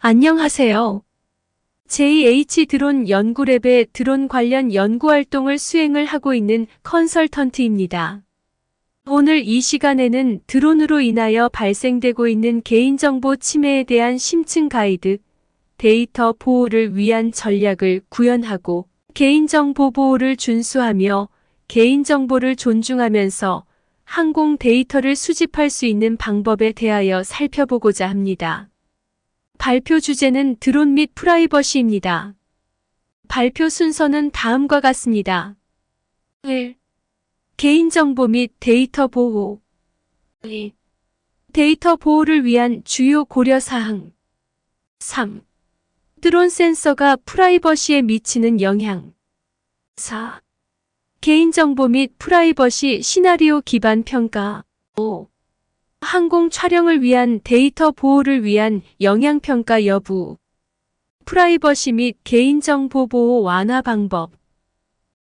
안녕하세요. JH 드론 연구랩의 드론 관련 연구활동을 수행을 하고 있는 컨설턴트입니다. 오늘 이 시간에는 드론으로 인하여 발생되고 있는 개인정보 침해에 대한 심층 가이드, 데이터 보호를 위한 전략을 구현하고 개인정보 보호를 준수하며 개인정보를 존중하면서 항공 데이터를 수집할 수 있는 방법에 대하여 살펴보고자 합니다. 발표 주제는 드론 및 프라이버시입니다. 발표 순서는 다음과 같습니다. 1. 개인정보 및 데이터 보호. 2. 데이터 보호를 위한 주요 고려사항. 3. 드론 센서가 프라이버시에 미치는 영향. 4. 개인정보 및 프라이버시 시나리오 기반 평가. 5. 항공 촬영을 위한 데이터 보호를 위한 영향평가 여부. 프라이버시 및 개인정보 보호 완화 방법.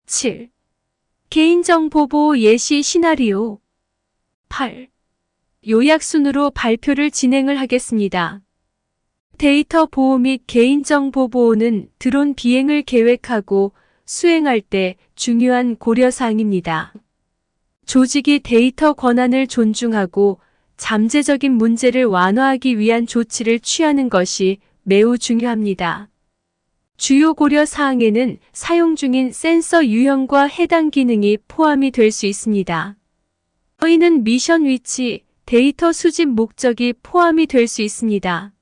7. 개인정보 보호 예시 시나리오. 8. 요약순으로 발표를 진행을 하겠습니다. 데이터 보호 및 개인정보 보호는 드론 비행을 계획하고 수행할 때 중요한 고려사항입니다. 조직이 데이터 권한을 존중하고 잠재적인 문제를 완화하기 위한 조치를 취하는 것이 매우 중요합니다. 주요 고려 사항에는 사용 중인 센서 유형과 해당 기능이 포함이 될 수 있습니다. 이는 미션 위치, 데이터 수집 목적이 포함이 될 수 있습니다.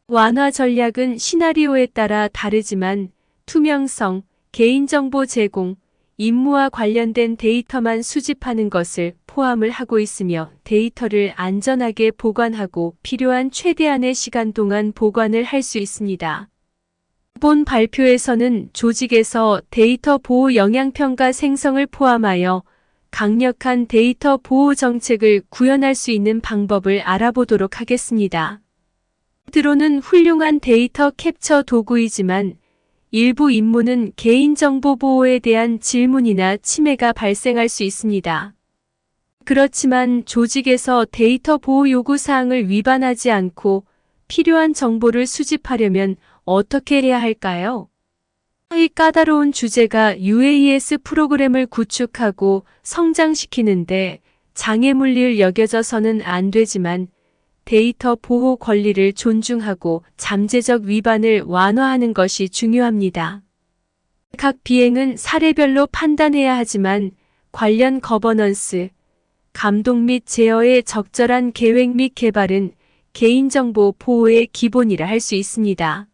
완화 전략은 시나리오에 따라 다르지만 투명성, 개인정보 제공, 임무와 관련된 데이터만 수집하는 것을 포함을 하고 있으며 데이터를 안전하게 보관하고 필요한 최대한의 시간 동안 보관을 할 수 있습니다. 본 발표에서는 조직에서 데이터 보호 영향평가 생성을 포함하여 강력한 데이터 보호 정책을 구현할 수 있는 방법을 알아보도록 하겠습니다. 드론은 훌륭한 데이터 캡처 도구이지만 일부 임무는 개인정보 보호에 대한 질문이나 침해가 발생할 수 있습니다. 그렇지만 조직에서 데이터 보호 요구사항을 위반하지 않고 필요한 정보를 수집하려면 어떻게 해야 할까요? 이 까다로운 주제가 UAS 프로그램을 구축하고 성장시키는데 장애물일 여겨져서는 안 되지만 데이터 보호 권리를 존중하고 잠재적 위반을 완화하는 것이 중요합니다. 각 비행은 사례별로 판단해야 하지만 관련 거버넌스, 감독 및 제어의 적절한 계획 및 개발은 개인정보 보호의 기본이라 할 수 있습니다.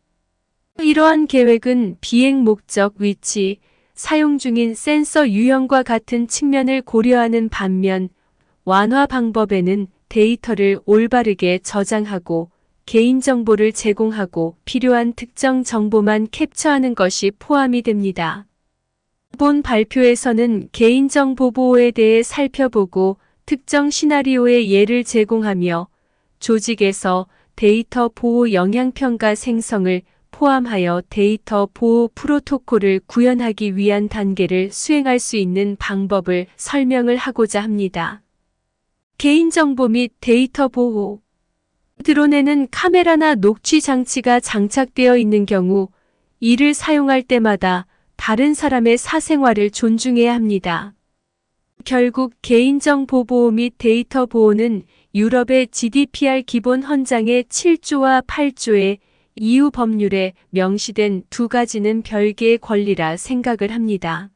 이러한 계획은 비행 목적, 위치, 사용 중인 센서 유형과 같은 측면을 고려하는 반면 완화 방법에는 데이터를 올바르게 저장하고 개인정보를 제공하고 필요한 특정 정보만 캡처하는 것이 포함이 됩니다. 본 발표에서는 개인정보 보호에 대해 살펴보고 특정 시나리오의 예를 제공하며 조직에서 데이터 보호 영향평가 생성을 포함하여 데이터 보호 프로토콜을 구현하기 위한 단계를 수행할 수 있는 방법을 설명을 하고자 합니다. 개인정보 및 데이터 보호. 드론에는 카메라나 녹취 장치가 장착되어 있는 경우 이를 사용할 때마다 다른 사람의 사생활을 존중해야 합니다. 결국 개인정보 보호 및 데이터 보호는 유럽의 GDPR 기본 헌장의 7조와 8조의 EU 법률에 명시된 두 가지는 별개의 권리라 생각을 합니다.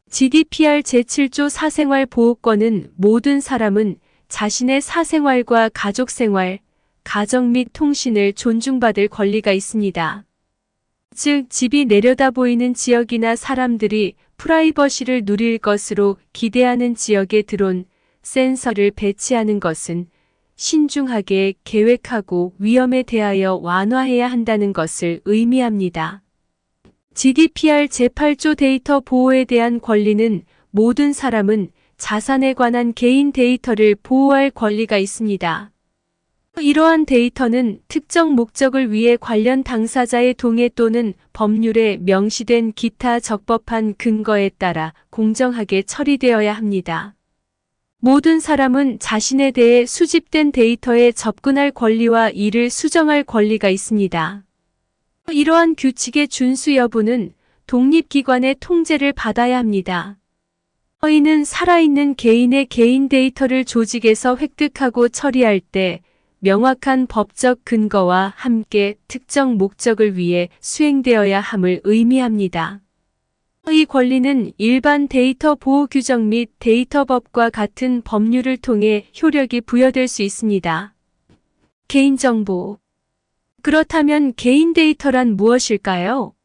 GDPR 제7조 사생활 보호권은 모든 사람은 자신의 사생활과 가족생활, 가정 및 통신을 존중받을 권리가 있습니다. 즉, 집이 내려다 보이는 지역이나 사람들이 프라이버시를 누릴 것으로 기대하는 지역에 드론, 센서를 배치하는 것은 신중하게 계획하고 위험에 대하여 완화해야 한다는 것을 의미합니다. GDPR 제8조 데이터 보호에 대한 권리는 모든 사람은 자산에 관한 개인 데이터를 보호할 권리가 있습니다. 이러한 데이터는 특정 목적을 위해 관련 당사자의 동의 또는 법률에 명시된 기타 적법한 근거에 따라 공정하게 처리되어야 합니다. 모든 사람은 자신에 대해 수집된 데이터에 접근할 권리와 이를 수정할 권리가 있습니다. 이러한 규칙의 준수 여부는 독립기관의 통제를 받아야 합니다. 이는 살아있는 개인의 개인 데이터를 조직에서 획득하고 처리할 때 명확한 법적 근거와 함께 특정 목적을 위해 수행되어야 함을 의미합니다. 이 권리는 일반 데이터 보호 규정 및 데이터법과 같은 법률을 통해 효력이 부여될 수 있습니다. 개인정보. 그렇다면 개인 데이터란 무엇일까요?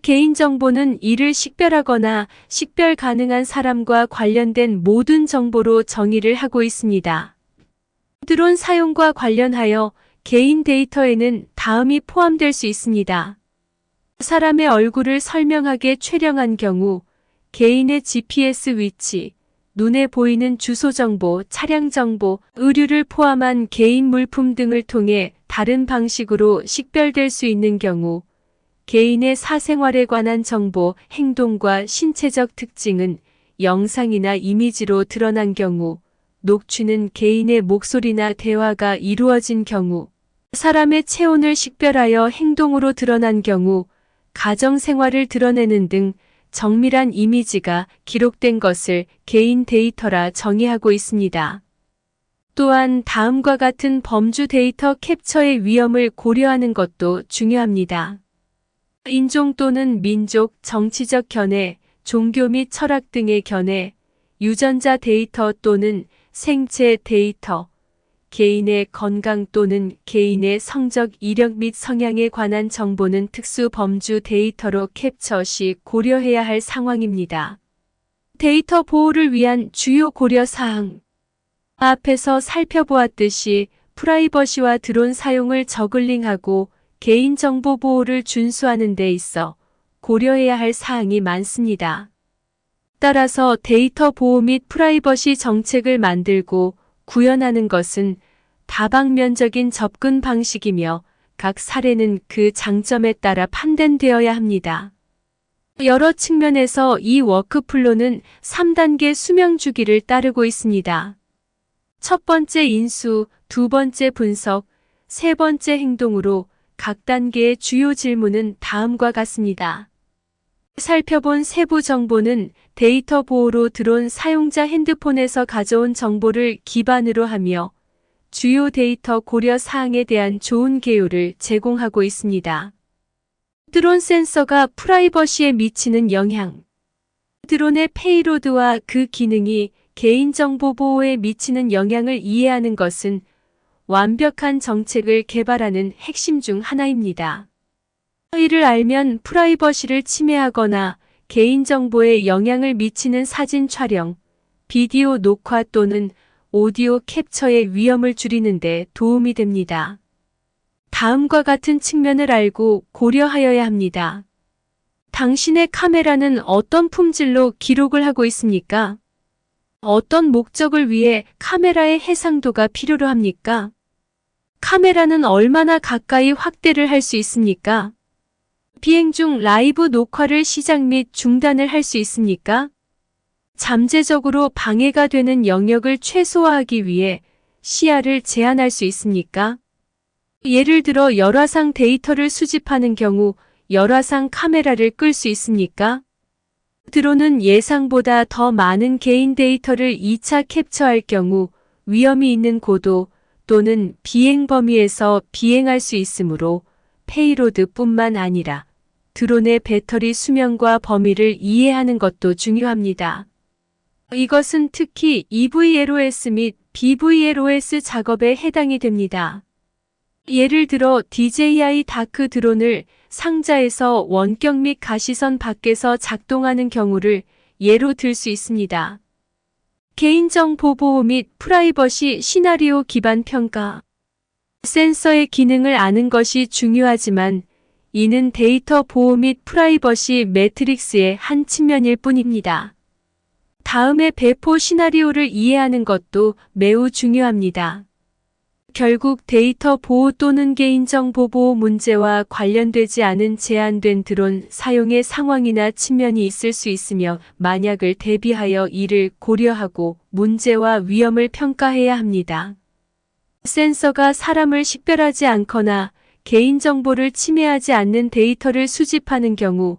개인정보는 이를 식별하거나 식별 가능한 사람과 관련된 모든 정보로 정의를 하고 있습니다. 드론 사용과 관련하여 개인 데이터에는 다음이 포함될 수 있습니다. 사람의 얼굴을 설명하게 촬영한 경우, 개인의 GPS 위치, 눈에 보이는 주소 정보, 차량 정보, 의류를 포함한 개인 물품 등을 통해 다른 방식으로 식별될 수 있는 경우, 개인의 사생활에 관한 정보, 행동과 신체적 특징은 영상이나 이미지로 드러난 경우, 녹취는 개인의 목소리나 대화가 이루어진 경우, 사람의 체온을 식별하여 행동으로 드러난 경우, 가정생활을 드러내는 등 정밀한 이미지가 기록된 것을 개인 데이터라 정의하고 있습니다. 또한 다음과 같은 범주 데이터 캡처의 위험을 고려하는 것도 중요합니다. 인종 또는 민족, 정치적 견해, 종교 및 철학 등의 견해, 유전자 데이터 또는 생체 데이터, 개인의 건강 또는 개인의 성적 이력 및 성향에 관한 정보는 특수 범주 데이터로 캡처 시 고려해야 할 상황입니다. 데이터 보호를 위한 주요 고려 사항. 앞에서 살펴보았듯이 프라이버시와 드론 사용을 저글링하고 개인정보 보호를 준수하는 데 있어 고려해야 할 사항이 많습니다. 따라서 데이터 보호 및 프라이버시 정책을 만들고 구현하는 것은 다방면적인 접근 방식이며 각 사례는 그 장점에 따라 판단되어야 합니다. 여러 측면에서 이 워크플로는 3단계 수명 주기를 따르고 있습니다. 첫 번째 인수, 두 번째 분석, 세 번째 행동으로 각 단계의 주요 질문은 다음과 같습니다. 살펴본 세부 정보는 데이터 보호로 드론 사용자 핸드폰에서 가져온 정보를 기반으로 하며 주요 데이터 고려 사항에 대한 좋은 개요를 제공하고 있습니다. 드론 센서가 프라이버시에 미치는 영향. 드론의 페이로드와 그 기능이 개인정보 보호에 미치는 영향을 이해하는 것은 완벽한 정책을 개발하는 핵심 중 하나입니다. 이를 알면 프라이버시를 침해하거나 개인정보에 영향을 미치는 사진 촬영, 비디오 녹화 또는 오디오 캡처의 위험을 줄이는 데 도움이 됩니다. 다음과 같은 측면을 알고 고려하여야 합니다. 당신의 카메라는 어떤 품질로 기록을 하고 있습니까? 어떤 목적을 위해 카메라의 해상도가 필요로 합니까? 카메라는 얼마나 가까이 확대를 할 수 있습니까? 비행 중 라이브 녹화를 시작 및 중단을 할 수 있습니까? 잠재적으로 방해가 되는 영역을 최소화하기 위해 시야를 제한할 수 있습니까? 예를 들어 열화상 데이터를 수집하는 경우 열화상 카메라를 끌 수 있습니까? 드론은 예상보다 더 많은 개인 데이터를 2차 캡처할 경우 위험이 있는 고도 또는 비행 범위에서 비행할 수 있으므로 페이로드뿐만 아니라 드론의 배터리 수명과 범위를 이해하는 것도 중요합니다. 이것은 특히 EVLOS 및 BVLOS 작업에 해당이 됩니다. 예를 들어 DJI 다크 드론을 상자에서 원격 및 가시선 밖에서 작동하는 경우를 예로 들 수 있습니다. 개인정보 보호 및 프라이버시 시나리오 기반 평가. 센서의 기능을 아는 것이 중요하지만 이는 데이터 보호 및 프라이버시 매트릭스의 한 측면일 뿐입니다. 다음의 배포 시나리오를 이해하는 것도 매우 중요합니다. 결국 데이터 보호 또는 개인정보 보호 문제와 관련되지 않은 제한된 드론 사용의 상황이나 측면이 있을 수 있으며 만약을 대비하여 이를 고려하고 문제와 위험을 평가해야 합니다. 센서가 사람을 식별하지 않거나 개인정보를 침해하지 않는 데이터를 수집하는 경우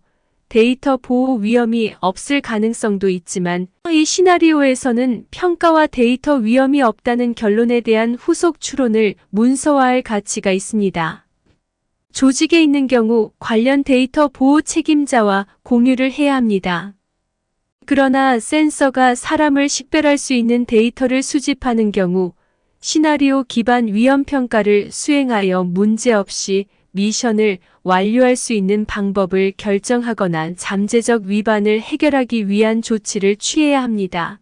데이터 보호 위험이 없을 가능성도 있지만 이 시나리오에서는 평가와 데이터 위험이 없다는 결론에 대한 후속 추론을 문서화할 가치가 있습니다. 조직에 있는 경우 관련 데이터 보호 책임자와 공유를 해야 합니다. 그러나 센서가 사람을 식별할 수 있는 데이터를 수집하는 경우 시나리오 기반 위험 평가를 수행하여 문제없이 미션을 완료할 수 있는 방법을 결정하거나 잠재적 위반을 해결하기 위한 조치를 취해야 합니다.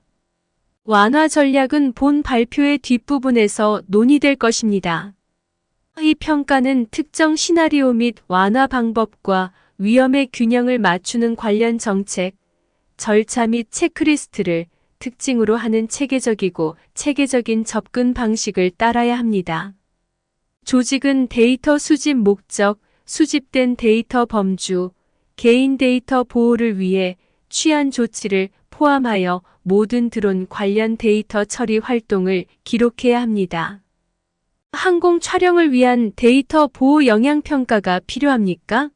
완화 전략은 본 발표의 뒷부분에서 논의될 것입니다. 이 평가는 특정 시나리오 및 완화 방법과 위험의 균형을 맞추는 관련 정책, 절차 및 체크리스트를 특징으로 하는 체계적이고 체계적인 접근 방식을 따라야 합니다. 조직은 데이터 수집 목적, 수집된 데이터 범주, 개인 데이터 보호를 위해 취한 조치를 포함하여 모든 드론 관련 데이터 처리 활동을 기록해야 합니다. 항공 촬영을 위한 데이터 보호 영향평가가 필요합니까?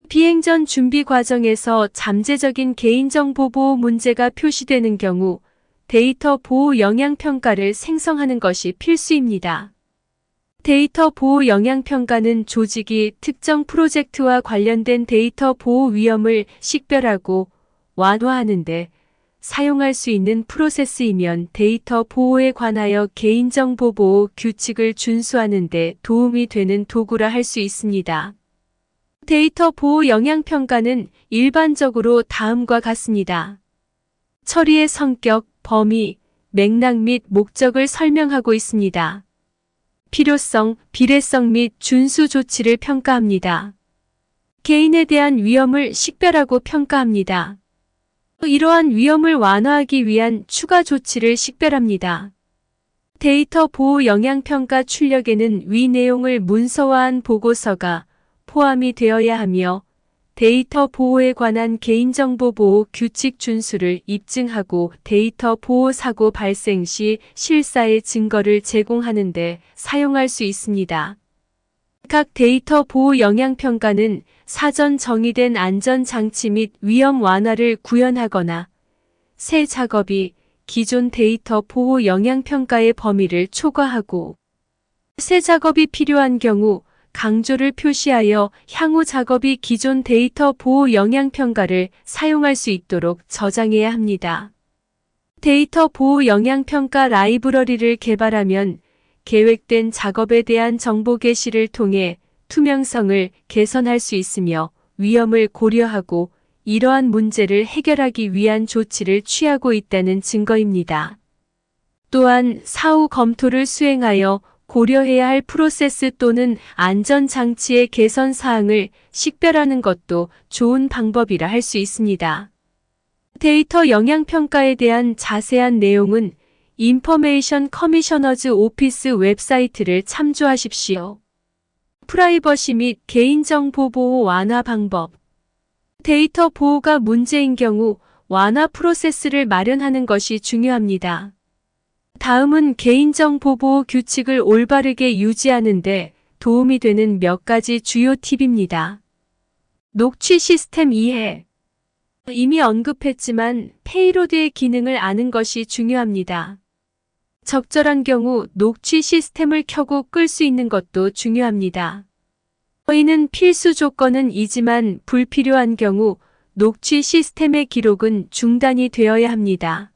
비행 전 준비 과정에서 잠재적인 개인정보 보호 문제가 표시되는 경우 데이터 보호 영향평가를 생성하는 것이 필수입니다. 데이터 보호 영향평가는 조직이 특정 프로젝트와 관련된 데이터 보호 위험을 식별하고 완화하는 데 사용할 수 있는 프로세스이면 데이터 보호에 관하여 개인정보 보호 규칙을 준수하는 데 도움이 되는 도구라 할 수 있습니다. 데이터 보호 영향평가는 일반적으로 다음과 같습니다. 처리의 성격, 범위, 맥락 및 목적을 설명하고 있습니다. 필요성, 비례성 및 준수 조치를 평가합니다. 개인에 대한 위험을 식별하고 평가합니다. 이러한 위험을 완화하기 위한 추가 조치를 식별합니다. 데이터 보호 영향평가 출력에는 위 내용을 문서화한 보고서가 포함이 되어야 하며 데이터 보호에 관한 개인정보 보호 규칙 준수를 입증하고 데이터 보호 사고 발생 시 실사의 증거를 제공하는 데 사용할 수 있습니다. 각 데이터 보호 영향평가는 사전 정의된 안전장치 및 위험 완화를 구현하거나 새 작업이 기존 데이터 보호 영향평가의 범위를 초과하고 새 작업이 필요한 경우 강조를 표시하여 향후 작업이 기존 데이터 보호 영향평가를 사용할 수 있도록 저장해야 합니다. 데이터 보호 영향평가 라이브러리를 개발하면 계획된 작업에 대한 정보 게시를 통해 투명성을 개선할 수 있으며 위험을 고려하고 이러한 문제를 해결하기 위한 조치를 취하고 있다는 증거입니다. 또한 사후 검토를 수행하여 고려해야 할 프로세스 또는 안전장치의 개선 사항을 식별하는 것도 좋은 방법이라 할 수 있습니다. 데이터 영향평가에 대한 자세한 내용은 인포메이션 커미셔너즈 오피스 웹사이트를 참조하십시오. 프라이버시 및 개인정보 보호 완화 방법. 데이터 보호가 문제인 경우 완화 프로세스를 마련하는 것이 중요합니다. 다음은 개인정보 보호 규칙을 올바르게 유지하는 데 도움이 되는 몇 가지 주요 팁입니다. 녹취 시스템 이해. 이미 언급했지만 페이로드의 기능을 아는 것이 중요합니다. 적절한 경우 녹취 시스템을 켜고 끌 수 있는 것도 중요합니다. 이는 필수 조건은 이지만 불필요한 경우 녹취 시스템의 기록은 중단이 되어야 합니다.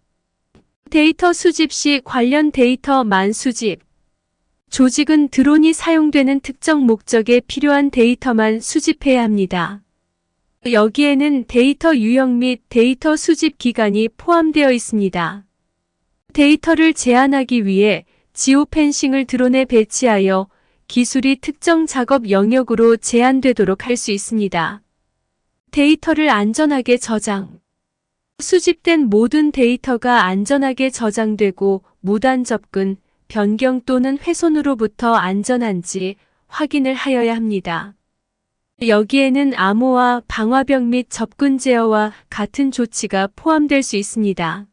데이터 수집 시 관련 데이터만 수집. 조직은 드론이 사용되는 특정 목적에 필요한 데이터만 수집해야 합니다. 여기에는 데이터 유형 및 데이터 수집 기간이 포함되어 있습니다. 데이터를 제한하기 위해 지오펜싱을 드론에 배치하여 기술이 특정 작업 영역으로 제한되도록 할 수 있습니다. 데이터를 안전하게 저장. 수집된 모든 데이터가 안전하게 저장되고 무단 접근, 변경 또는 훼손으로부터 안전한지 확인을 하여야 합니다. 여기에는 암호화, 방화벽 및 접근 제어와 같은 조치가 포함될 수 있습니다.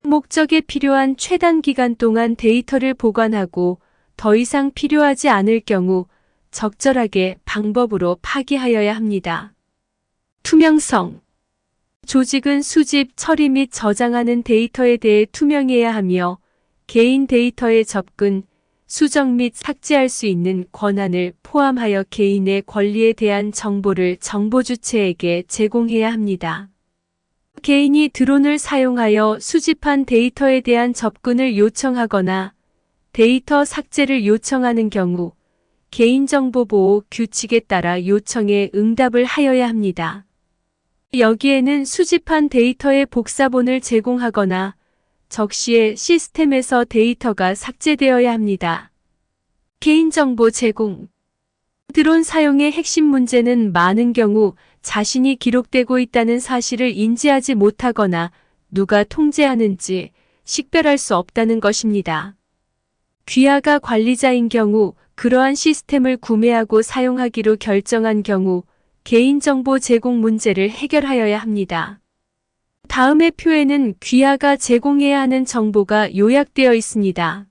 목적에 필요한 최단 기간 동안 데이터를 보관하고 더 이상 필요하지 않을 경우 적절하게 방법으로 파기하여야 합니다. 투명성. 조직은 수집, 처리 및 저장하는 데이터에 대해 투명해야 하며 개인 데이터에 접근, 수정 및 삭제할 수 있는 권한을 포함하여 개인의 권리에 대한 정보를 정보 주체에게 제공해야 합니다. 개인이 드론을 사용하여 수집한 데이터에 대한 접근을 요청하거나 데이터 삭제를 요청하는 경우 개인정보보호 규칙에 따라 요청에 응답을 하여야 합니다. 여기에는 수집한 데이터의 복사본을 제공하거나 적시에 시스템에서 데이터가 삭제되어야 합니다. 개인정보 제공. 드론 사용의 핵심 문제는 많은 경우 자신이 기록되고 있다는 사실을 인지하지 못하거나 누가 통제하는지 식별할 수 없다는 것입니다. 귀하가 관리자인 경우 그러한 시스템을 구매하고 사용하기로 결정한 경우 개인정보 제공 문제를 해결하여야 합니다. 다음의 표에는 귀하가 제공해야 하는 정보가 요약되어 있습니다.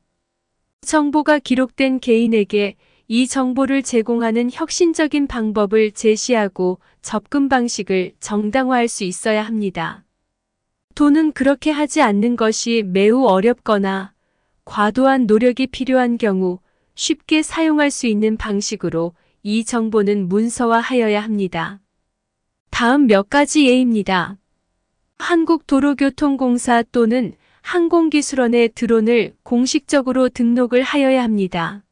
정보가 기록된 개인에게 이 정보를 제공하는 혁신적인 방법을 제시하고 접근 방식을 정당화할 수 있어야 합니다. 또는 그렇게 하지 않는 것이 매우 어렵거나 과도한 노력이 필요한 경우 쉽게 사용할 수 있는 방식으로 이 정보는 문서화하여야 합니다. 다음 몇 가지 예입니다. 한국도로교통공사 또는 항공기술원에 드론을 공식적으로 등록을 하여야 합니다.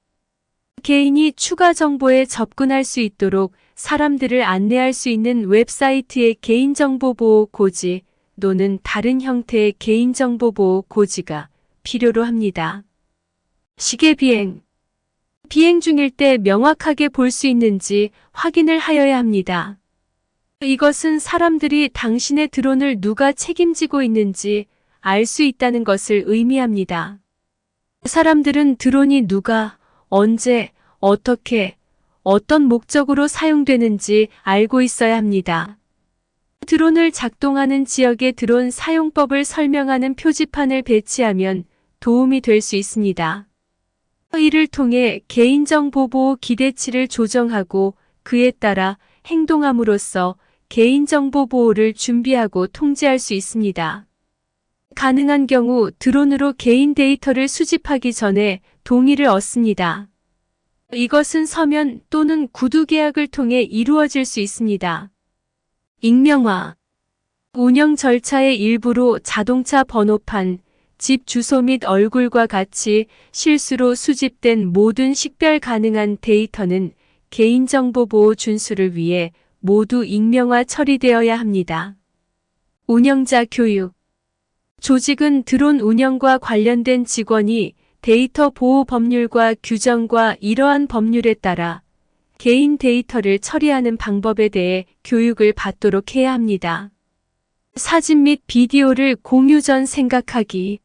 개인이 추가 정보에 접근할 수 있도록 사람들을 안내할 수 있는 웹사이트의 개인정보보호 고지 또는 다른 형태의 개인정보보호 고지가 필요로 합니다. 시계비행. 비행 중일 때 명확하게 볼 수 있는지 확인을 하여야 합니다. 이것은 사람들이 당신의 드론을 누가 책임지고 있는지 알 수 있다는 것을 의미합니다. 사람들은 드론이 누가, 언제, 어떻게, 어떤 목적으로 사용되는지 알고 있어야 합니다. 드론을 작동하는 지역의 드론 사용법을 설명하는 표지판을 배치하면 도움이 될 수 있습니다. 이를 통해 개인정보보호 기대치를 조정하고 그에 따라 행동함으로써 개인정보 보호를 준비하고 통제할 수 있습니다. 가능한 경우 드론으로 개인 데이터를 수집하기 전에 동의를 얻습니다. 이것은 서면 또는 구두 계약을 통해 이루어질 수 있습니다. 익명화. 운영 절차의 일부로 자동차 번호판, 집 주소 및 얼굴과 같이 실수로 수집된 모든 식별 가능한 데이터는 개인정보 보호 준수를 위해 모두 익명화 처리되어야 합니다. 운영자 교육. 조직은 드론 운영과 관련된 직원이 데이터 보호 법률과 규정과 이러한 법률에 따라 개인 데이터를 처리하는 방법에 대해 교육을 받도록 해야 합니다. 사진 및 비디오를 공유 전 생각하기.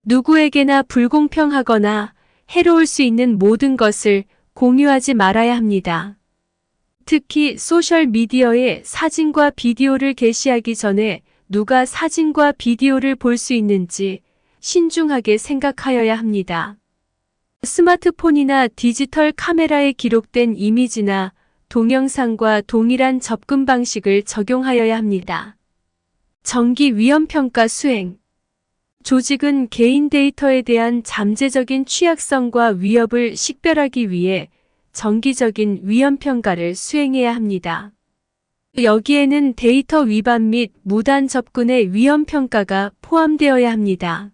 누구에게나 불공평하거나 해로울 수 있는 모든 것을 공유하지 말아야 합니다. 특히 소셜미디어에 사진과 비디오를 게시하기 전에 누가 사진과 비디오를 볼 수 있는지 신중하게 생각하여야 합니다. 스마트폰이나 디지털 카메라에 기록된 이미지나 동영상과 동일한 접근 방식을 적용하여야 합니다. 정기 위험평가 수행. 조직은 개인 데이터에 대한 잠재적인 취약성과 위협을 식별하기 위해 정기적인 위험평가를 수행해야 합니다. 여기에는 데이터 위반 및 무단 접근의 위험평가가 포함되어야 합니다.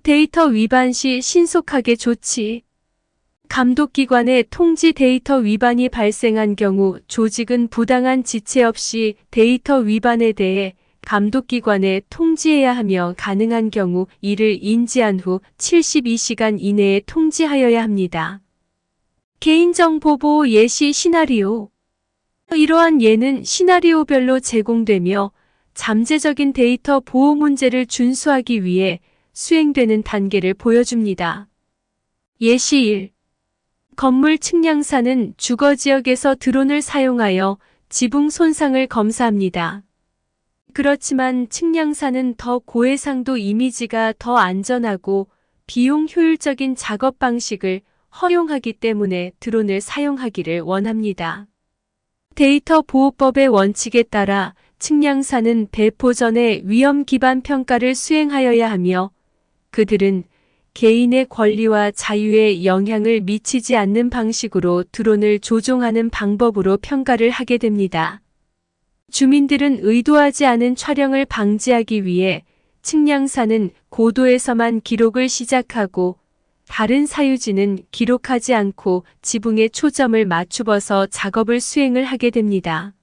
데이터 위반 시 신속하게 조치. 감독기관의 통지 데이터 위반이 발생한 경우 조직은 부당한 지체 없이 데이터 위반에 대해 감독기관에 통지해야 하며 가능한 경우 이를 인지한 후 72시간 이내에 통지하여야 합니다. 개인정보보호 예시 시나리오. 이러한 예는 시나리오별로 제공되며 잠재적인 데이터 보호 문제를 준수하기 위해 수행되는 단계를 보여줍니다. 예시 1. 건물 측량사는 주거지역에서 드론을 사용하여 지붕 손상을 검사합니다. 그렇지만 측량사는 더 고해상도 이미지가 더 안전하고 비용 효율적인 작업 방식을 허용하기 때문에 드론을 사용하기를 원합니다. 데이터 보호법의 원칙에 따라 측량사는 배포 전에 위험 기반 평가를 수행하여야 하며 그들은 개인의 권리와 자유에 영향을 미치지 않는 방식으로 드론을 조종하는 방법으로 평가를 하게 됩니다. 주민들은 의도하지 않은 촬영을 방지하기 위해 측량사는 고도에서만 기록을 시작하고 다른 사유지는 기록하지 않고 지붕에 초점을 맞추어서 작업을 수행을 하게 됩니다.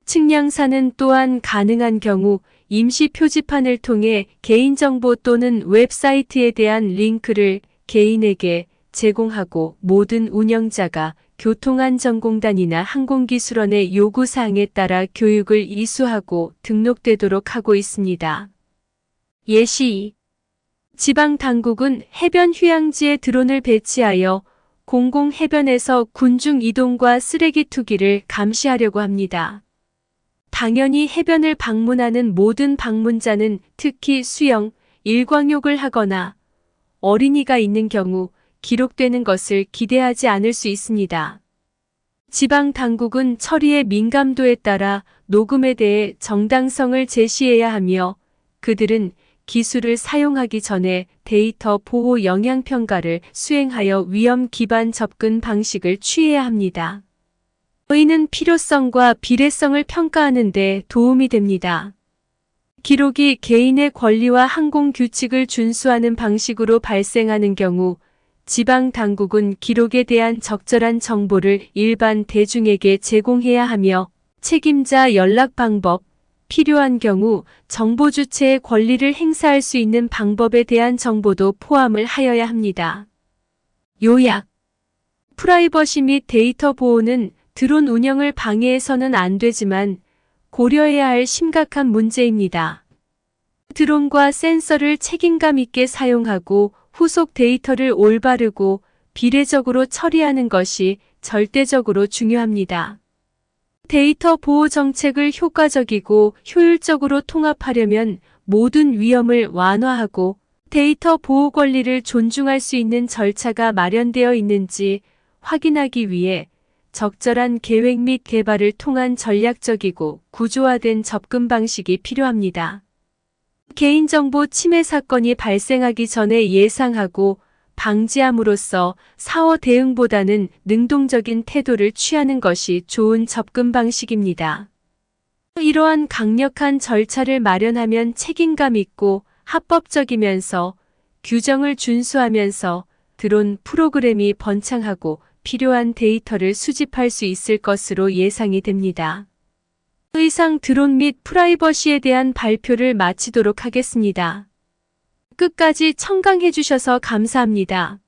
측량사는 또한 가능한 경우 임시 표지판을 통해 개인정보 또는 웹사이트에 대한 링크를 개인에게 제공하고 모든 운영자가 교통안전공단이나 항공기술원의 요구사항에 따라 교육을 이수하고 등록되도록 하고 있습니다. 예시 2. 지방당국은 해변 휴양지에 드론을 배치하여 공공해변에서 군중 이동과 쓰레기 투기를 감시하려고 합니다. 당연히 해변을 방문하는 모든 방문자는 특히 수영, 일광욕을 하거나 어린이가 있는 경우 기록되는 것을 기대하지 않을 수 있습니다. 지방 당국은 처리의 민감도에 따라 녹음에 대해 정당성을 제시해야 하며 그들은 기술을 사용하기 전에 데이터 보호 영향평가를 수행하여 위험 기반 접근 방식을 취해야 합니다. 이는 필요성과 비례성을 평가하는 데 도움이 됩니다. 기록이 개인의 권리와 항공 규칙을 준수하는 방식으로 발생하는 경우 지방 당국은 기록에 대한 적절한 정보를 일반 대중에게 제공해야 하며 책임자 연락 방법, 필요한 경우 정보 주체의 권리를 행사할 수 있는 방법에 대한 정보도 포함을 하여야 합니다. 요약. 프라이버시 및 데이터 보호는 드론 운영을 방해해서는 안 되지만 고려해야 할 심각한 문제입니다. 드론과 센서를 책임감 있게 사용하고 후속 데이터를 올바르고 비례적으로 처리하는 것이 절대적으로 중요합니다. 데이터 보호 정책을 효과적이고 효율적으로 통합하려면 모든 위험을 완화하고 데이터 보호 권리를 존중할 수 있는 절차가 마련되어 있는지 확인하기 위해 적절한 계획 및 개발을 통한 전략적이고 구조화된 접근 방식이 필요합니다. 개인정보 침해 사건이 발생하기 전에 예상하고 방지함으로써 사후 대응보다는 능동적인 태도를 취하는 것이 좋은 접근 방식입니다. 이러한 강력한 절차를 마련하면 책임감 있고 합법적이면서 규정을 준수하면서 드론 프로그램이 번창하고 필요한 데이터를 수집할 수 있을 것으로 예상이 됩니다. 이상 드론 및 프라이버시에 대한 발표를 마치도록 하겠습니다. 끝까지 청강해 주셔서 감사합니다.